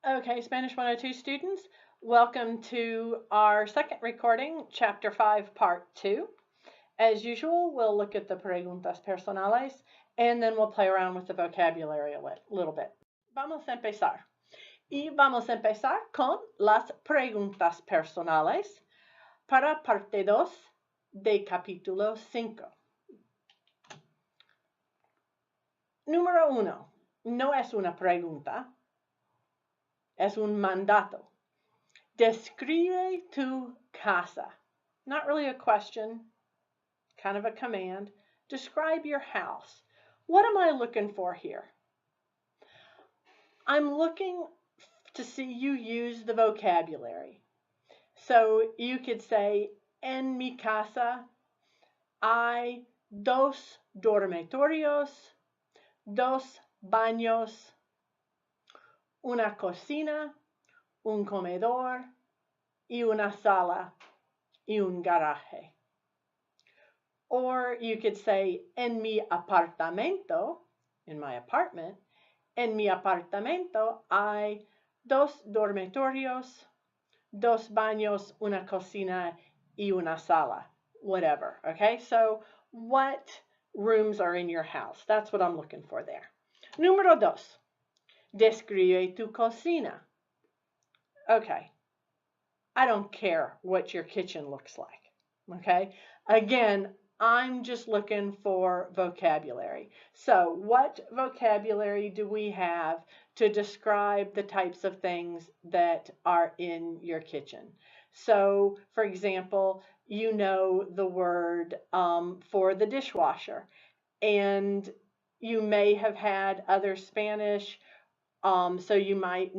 Okay, Spanish 102 students, welcome to our second recording, Chapter 5, Part 2. As usual, we'll look at the preguntas personales, and then we'll play around with the vocabulary a little bit. Vamos a empezar. Y vamos a empezar con las preguntas personales para parte 2 de capítulo 5. Número 1. No es una pregunta, es un mandato. Describe tu casa. Not really a question, kind of a command. Describe your house. What am I looking for here? I'm looking to see you use the vocabulary. So you could say, en mi casa hay dos dormitorios, dos baños, una cocina, un comedor y una sala y un garaje. Or you could say, en mi apartamento, in my apartment, en mi apartamento hay dos dormitorios, dos baños, una cocina y una sala, whatever. Okay, so what rooms are in your house? That's what I'm looking for there. Número 2. Describe tu cocina. Okay, I don't care what your kitchen looks like. Okay, again, I'm just looking for vocabulary. So what vocabulary do we have to describe the types of things that are in your kitchen? So, for example, you know the word for the dishwasher, and you may have had other Spanish, so you might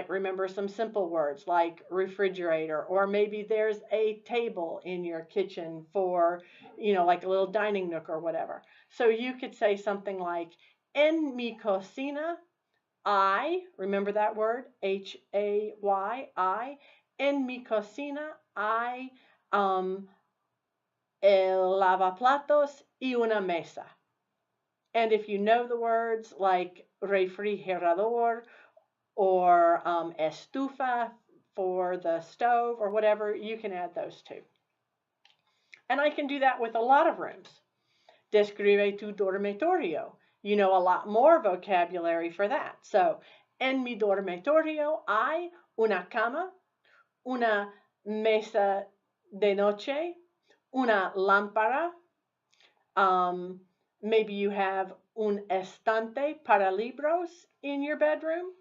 remember some simple words like refrigerator, or maybe there's a table in your kitchen for, like a little dining nook or whatever. So you could say something like, en mi cocina, remember that word, Hay, en mi cocina hay el lavaplatos y una mesa. And if you know the words like refrigerador or estufa for the stove or whatever, you can add those too. And I can do that with a lot of rooms. Describe tu dormitorio. You know a lot more vocabulary for that. So, en mi dormitorio hay una cama, una mesa de noche, una lámpara. Maybe you have un estante para libros in your bedroom.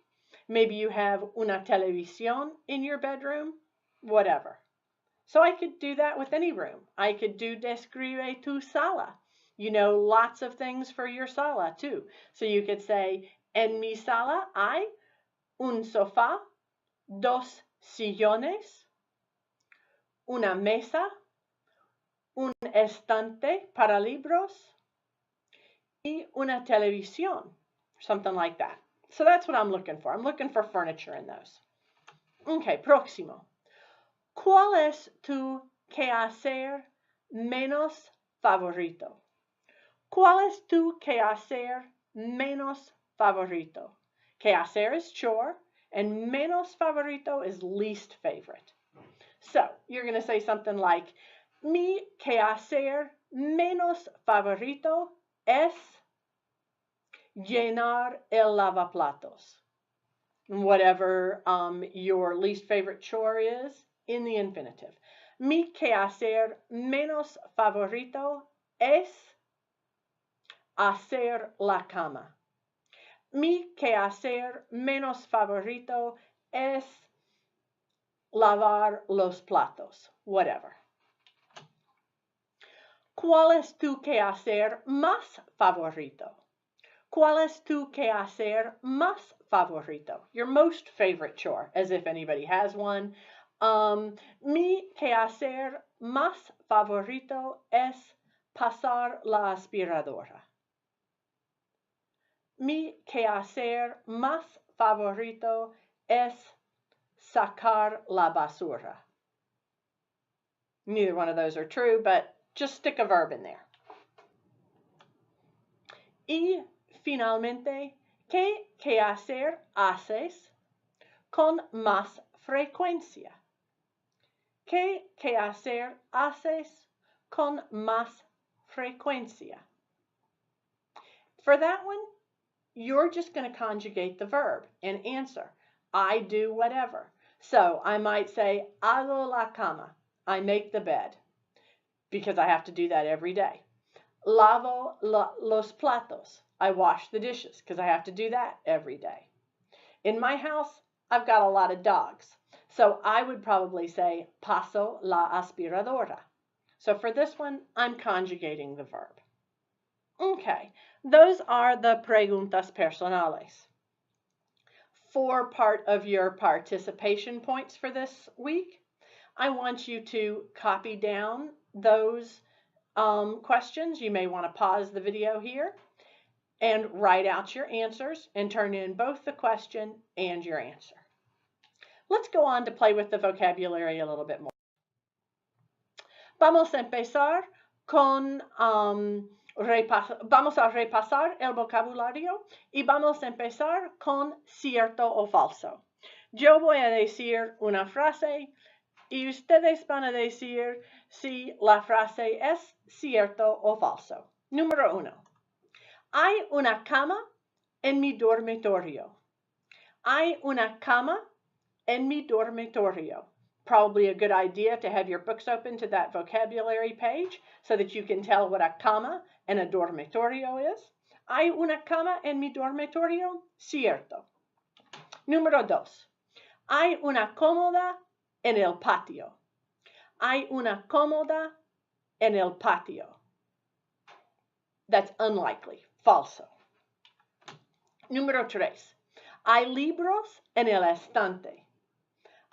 Maybe you have una televisión in your bedroom, whatever. So I could do that with any room. I could do describe tu sala. You know lots of things for your sala too. So you could say, en mi sala hay un sofá, dos sillones, una mesa, un estante para libros, y una televisión, something like that. So that's what I'm looking for. I'm looking for furniture in those. Okay, próximo. ¿Cuál es tu quehacer menos favorito? ¿Cuál es tu quehacer menos favorito? Quehacer is chore, and menos favorito is least favorite. So you're going to say something like, mi quehacer menos favorito es llenar el lavaplatos. Whatever your least favorite chore is, in the infinitive. Mi quehacer menos favorito es hacer la cama. Mi quehacer menos favorito es lavar los platos. Whatever. ¿Cuál es tu quehacer más favorito? ¿Cuál es tu quehacer más favorito? Your most favorite chore, as if anybody has one. Mi quehacer más favorito es pasar la aspiradora. Mi quehacer más favorito es sacar la basura. Neither one of those are true, but just stick a verb in there. Y finalmente, ¿qué quehacer haces con más frecuencia? ¿Qué quehacer haces con más frecuencia? For that one, you're just going to conjugate the verb and answer. I do whatever. So I might say, hago la cama. I make the bed, because I have to do that every day. Lavo los platos. I wash the dishes, because I have to do that every day. In my house, I've got a lot of dogs. So I would probably say, paso la aspiradora. So for this one, I'm conjugating the verb. Okay, those are the preguntas personales. For part of your participation points for this week, I want you to copy down those questions. You may want to pause the video here and write out your answers and turn in both the question and your answer. Let's go on to play with the vocabulary a little bit more. Vamos a empezar con vamos a repasar el vocabulario y vamos a empezar con cierto o falso. Yo voy a decir una frase y ustedes van a decir si la frase es cierto o falso. Número 1. Hay una cama en mi dormitorio. Hay una cama en mi dormitorio. Probably a good idea to have your books open to that vocabulary page so that you can tell what a cama and a dormitorio is. Hay una cama en mi dormitorio. Cierto. Número 2. Hay una cómoda en el patio. Hay una cómoda en el patio. That's unlikely. Falso. Número 3. Hay libros en el estante.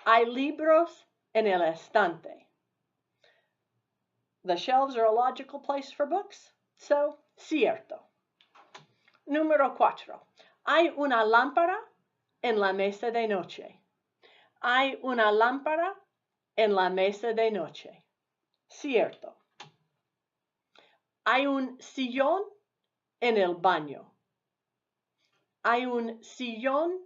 Hay libros en el estante. The shelves are a logical place for books, so cierto. Número 4. Hay una lámpara en la mesa de noche. Hay una lámpara en la mesa de noche. Cierto. Hay un sillón en el baño. Hay un sillón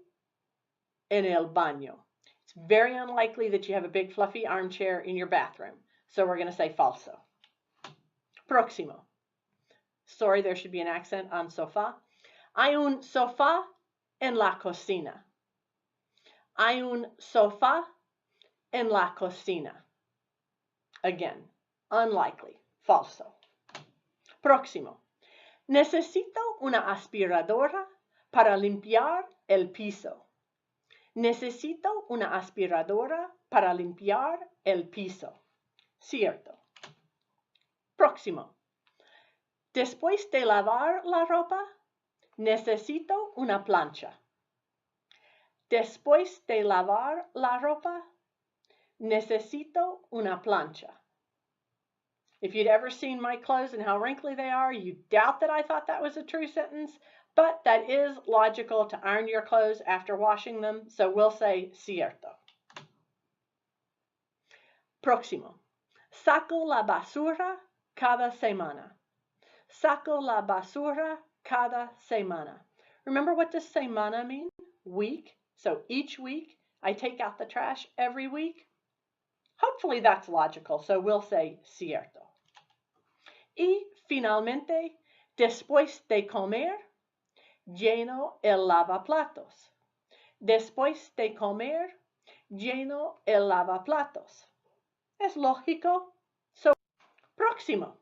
en el baño. It's very unlikely that you have a big fluffy armchair in your bathroom. So we're going to say falso. Próximo. Sorry, there should be an accent on sofá. Hay un sofá en la cocina. Hay un sofá en la cocina. Again, unlikely. Falso. Próximo. Necesito una aspiradora para limpiar el piso. Necesito una aspiradora para limpiar el piso. Cierto. Próximo. Después de lavar la ropa, necesito una plancha. Después de lavar la ropa, necesito una plancha. If you'd ever seen my clothes and how wrinkly they are, you'd doubt that I thought that was a true sentence, but that is logical to iron your clothes after washing them, so we'll say cierto. Próximo. Saco la basura cada semana. Saco la basura cada semana. Remember what does semana mean? Week. So each week, I take out the trash every week. Hopefully that's logical, so we'll say cierto. Y finalmente, después de comer, lleno el lavaplatos. Después de comer, lleno el lavaplatos. Es lógico. So, próximo.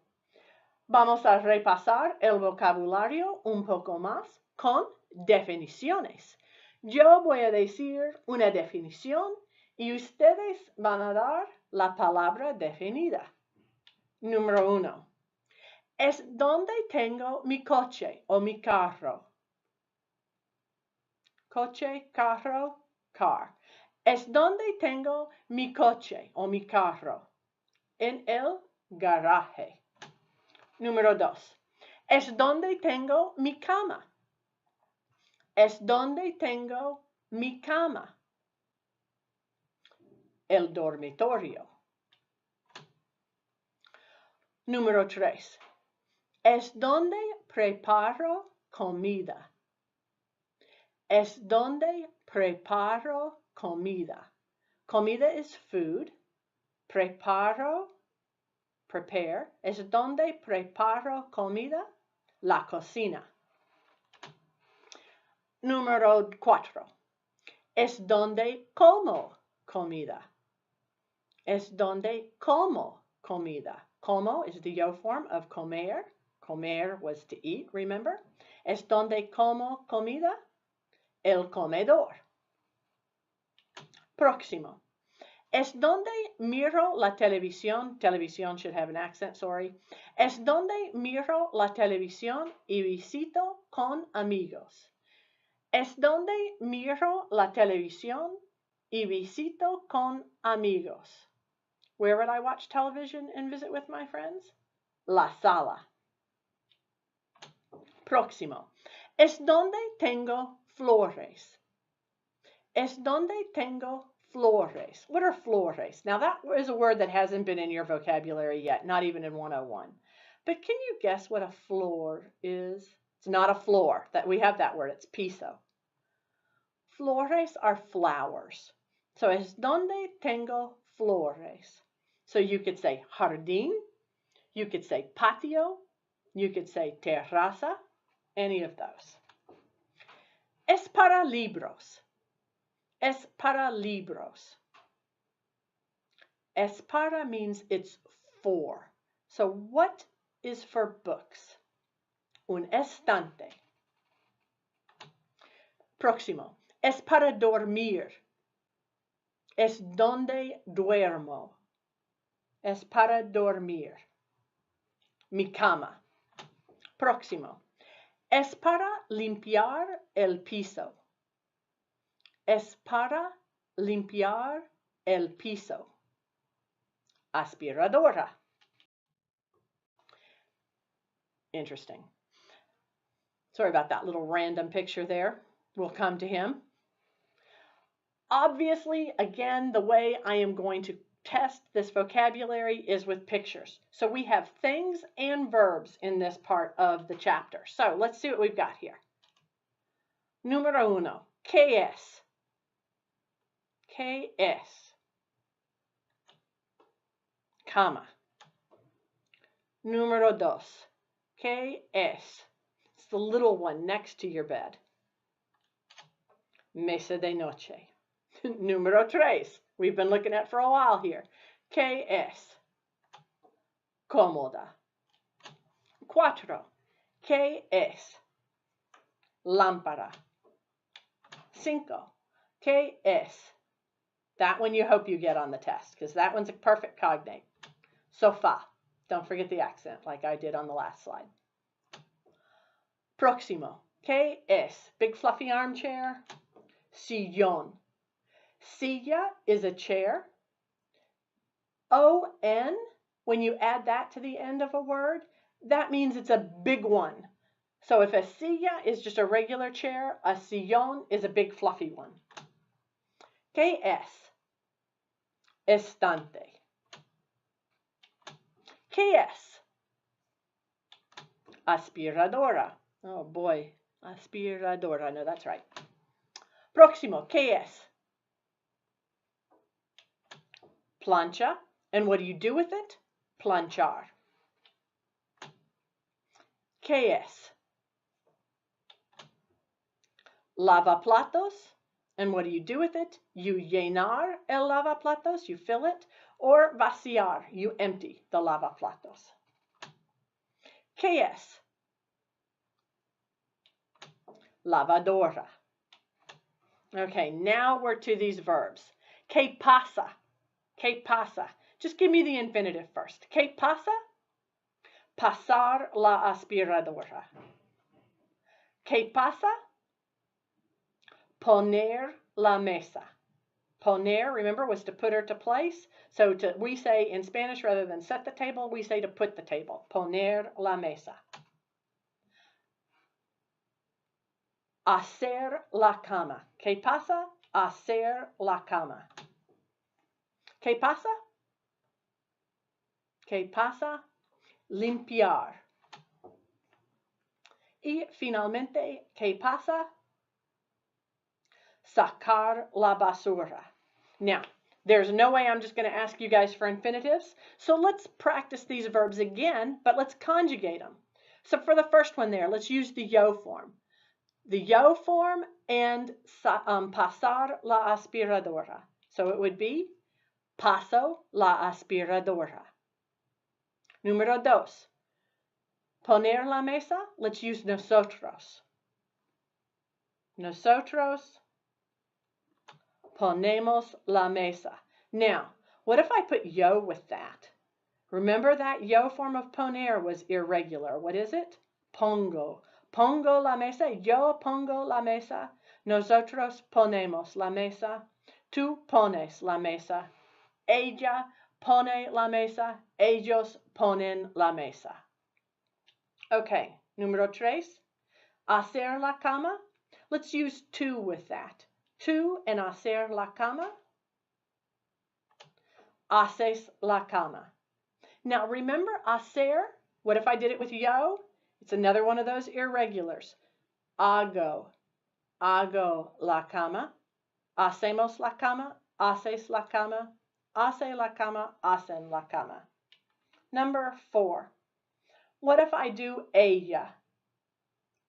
Vamos a repasar el vocabulario un poco más con definiciones. Yo voy a decir una definición y ustedes van a dar la palabra definida. Número 1. Es donde tengo mi coche o mi carro. Coche, carro, car. Es donde tengo mi coche o mi carro. En el garaje. Número 2. Es donde tengo mi cama. Es donde tengo mi cama. El dormitorio. Número 3. Es donde preparo comida. Es donde preparo comida. Comida is food. Preparo, prepare. Es donde preparo comida, la cocina. Número 4. Es donde como comida. Es donde como comida. Como is the yo form of comer. Comer was to eat, remember? Es donde como comida, el comedor. Próximo. Es donde miro la televisión. Televisión should have an accent, sorry. Es donde miro la televisión y visito con amigos. Es donde miro la televisión y visito con amigos. Where would I watch television and visit with my friends? La sala. Próximo. Es donde tengo flores. Es donde tengo flores. What are flores? Now that is a word that hasn't been in your vocabulary yet, not even in 101. But can you guess what a flor is? It's not a floor. That we have that word. It's piso. Flores are flowers. So es donde tengo flores. So you could say jardín, you could say patio, you could say terraza, any of those. Es para libros. Es para libros. Es para means it's for. So what is for books? Un estante. Próximo. Es para dormir. Es donde duermo. Es para dormir. Mi cama. Próximo. Es para limpiar el piso. Es para limpiar el piso. Aspiradora. Interesting. Sorry about that little random picture there. We'll come to him. Obviously, again, the way I am going to test this vocabulary is with pictures. So we have things and verbs in this part of the chapter. So let's see what we've got here. Número 1. ¿Qué es? ¿Qué es? Cama. Número 2. ¿Qué es? It's the little one next to your bed. Mesa de noche. Número 3. We've been looking at for a while here. ¿Qué es? Cómoda. 4. ¿Qué es? Lámpara. 5. ¿Qué es? That one you hope you get on the test, because that one's a perfect cognate. Sofá. Don't forget the accent, like I did on the last slide. Próximo. ¿Qué es? Big fluffy armchair. Sillón. Silla is a chair. O-N, when you add that to the end of a word, that means it's a big one. So if a silla is just a regular chair, a sillón is a big fluffy one. ¿Qué es? Estante. ¿Qué es? Aspiradora. Oh boy, aspiradora. No, that's right. Próximo. ¿Qué es? Plancha. And what do you do with it? Planchar. ¿Qué es? Lavaplatos. And what do you do with it? You llenar el lavaplatos, you fill it, or vaciar, you empty the lavaplatos. ¿Qué es? Lavadora. Okay, now we're to these verbs. ¿Qué pasa? ¿Qué pasa? Just give me the infinitive first. ¿Qué pasa? Pasar la aspiradora. ¿Qué pasa? Poner la mesa. Poner, remember, was to put her to place. So we say in Spanish, rather than set the table, we say to put the table. Poner la mesa. Hacer la cama. ¿Qué pasa? Hacer la cama. ¿Qué pasa? ¿Qué pasa? Limpiar. Y finalmente, ¿qué pasa? sacar la basura. Now, there's no way I'm just going to ask you guys for infinitives. So let's practice these verbs again, but let's conjugate them. So for the first one there, let's use the yo form. The yo form and pasar la aspiradora. So it would be paso la aspiradora. Número dos. Poner la mesa. Let's use nosotros. Nosotros ponemos la mesa. Now, what if I put yo with that? Remember that yo form of poner was irregular. What is it? Pongo. Pongo la mesa. Yo pongo la mesa. Nosotros ponemos la mesa. Tú pones la mesa. Ella pone la mesa. Ellos ponen la mesa. Okay, número tres. Hacer la cama. Let's use tú with that. Tú en hacer la cama. Haces la cama. Now remember hacer. What if I did it with yo? It's another one of those irregulars. Hago. Hago la cama. Hacemos la cama. Haces la cama. Hace la cama. Hacen la cama. Number four. What if I do ella?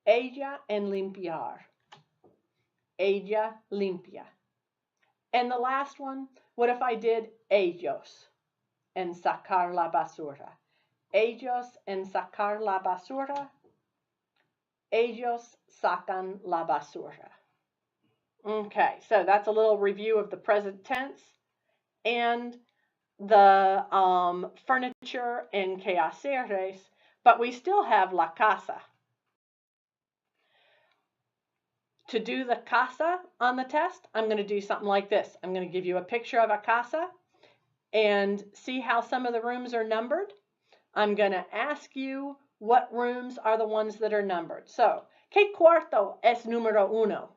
Ella en limpiar. Ella limpia. And the last one, what if I did ellos en sacar la basura? Ellos en sacar la basura. Ellos sacan la basura. Okay, so that's a little review of the present tense and the furniture en quehaceres, but we still have la casa. To do the casa on the test, I'm going to do something like this. I'm going to give you a picture of a casa and see how some of the rooms are numbered. I'm going to ask you what rooms are the ones that are numbered. So, ¿qué cuarto es número uno?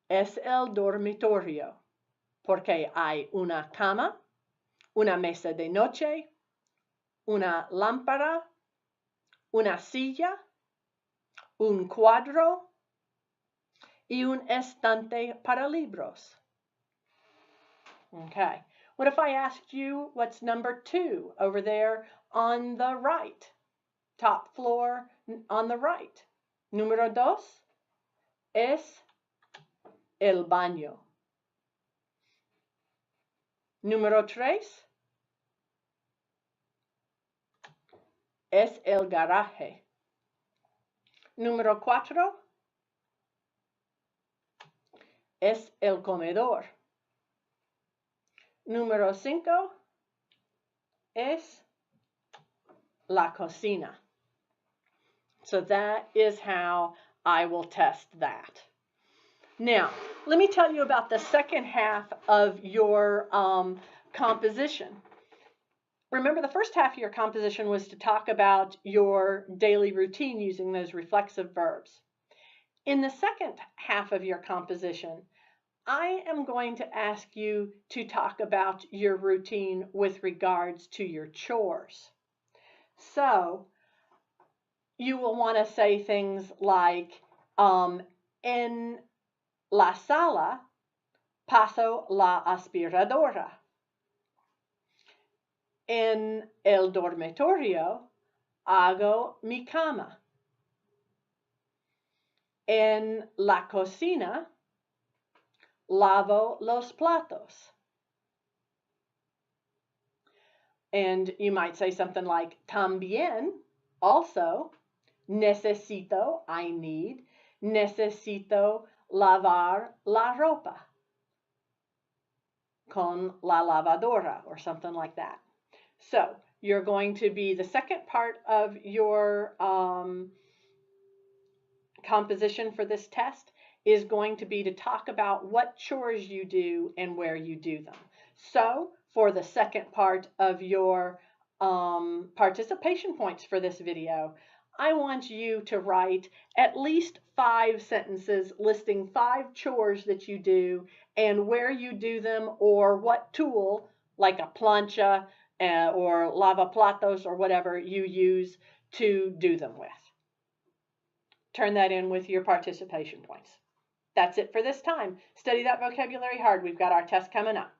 Es el dormitorio, porque hay una cama, una mesa de noche, una lámpara, una silla, un cuadro y un estante para libros. Okay. What if I asked you what's number two over there on the right? Top floor on the right. Número dos es el baño. Número tres es el garaje. Número cuatro es el comedor. Número cinco es la cocina. So that is how I will test that. Now, let me tell you about the second half of your composition. Remember, the first half of your composition was to talk about your daily routine using those reflexive verbs. In the second half of your composition, I am going to ask you to talk about your routine with regards to your chores. So, you will want to say things like, en la sala paso la aspiradora. En el dormitorio hago mi cama. En la cocina lavo los platos. And you might say something like, también, also, necesito, I need, necesito lavar la ropa con la lavadora, or something like that. So you're going to be, the second part of your composition for this test is going to be to talk about what chores you do and where you do them. So for the second part of your participation points for this video, I want you to write at least 5 sentences listing 5 chores that you do and where you do them, or what tool, like a plancha or lavaplatos or whatever, you use to do them with. turn that in with your participation points. That's it for this time. Study that vocabulary hard. We've got our test coming up.